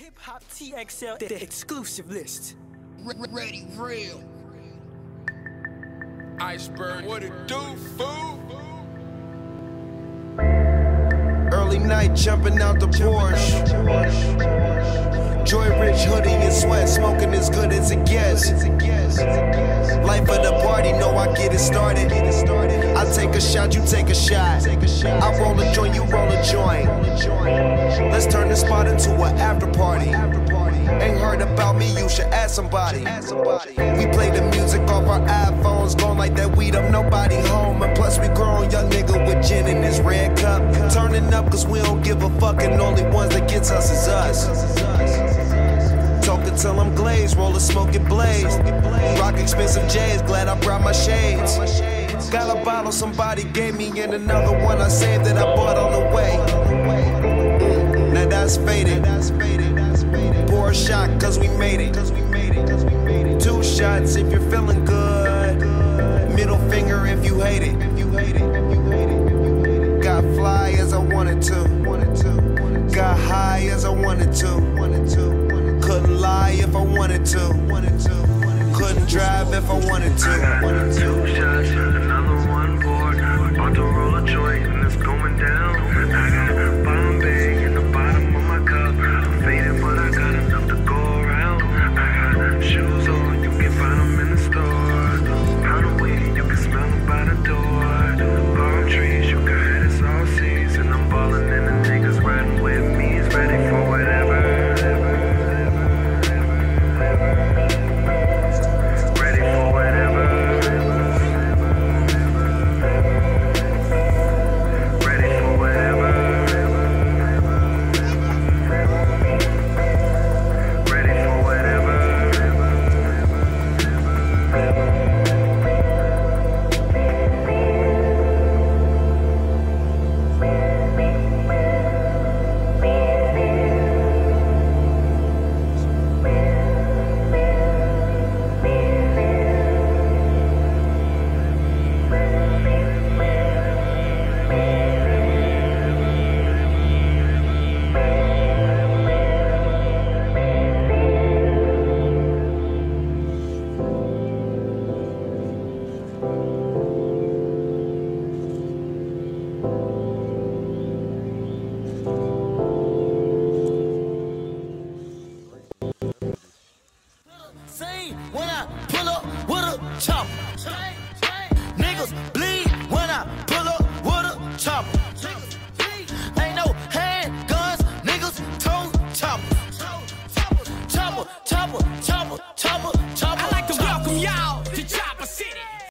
Hip Hop TXL, the exclusive list. Ready, real. Iceberg, what it do, fool? Early night jumping out the Porsche. Joy Rich hoodie and sweat, smoking as good as it gets. Life of the party, know I get it started. I take a shot, you take a shot. I roll a joint, you roll a joint. Let's turn this spot into an after party. Ain't heard about me, you should ask somebody. We play the music off our iPhones, going like that weed up, nobody home. And plus we grown, young nigga with gin in his red cup. Turning up cause we don't give a fuck, and only ones that gets us is us. Talking till I'm glazed, roll a smoking blaze. Rock expensive J's, glad I brought my shades. Got a bottle somebody gave me and another one I saved that I bought on the way. Now that's faded. Pour a shot cause we made it. 2 shots if you're feeling good. Middle finger if you hate it. Got fly as I wanted to. Got high as I wanted to. Couldn't lie if I wanted to. Couldn't drive if I wanted to. I got 2 shots, another one poured. About to roll a joint and it's going down. I got Bombay in the bottom of my cup. I'm faded, but I got enough to go around. I got shoes on, you can find them in the store. Pound of weed, you can smell them by the door. Palm trees, you can have this all season. I'm ballin' and the niggas riding with me. It's ready for whatever. When I pull up with a chopper, niggas bleed when I pull up with a chopper. Ain't no handguns, niggas toe chopper. Chopper, chopper, chopper, chopper, chopper.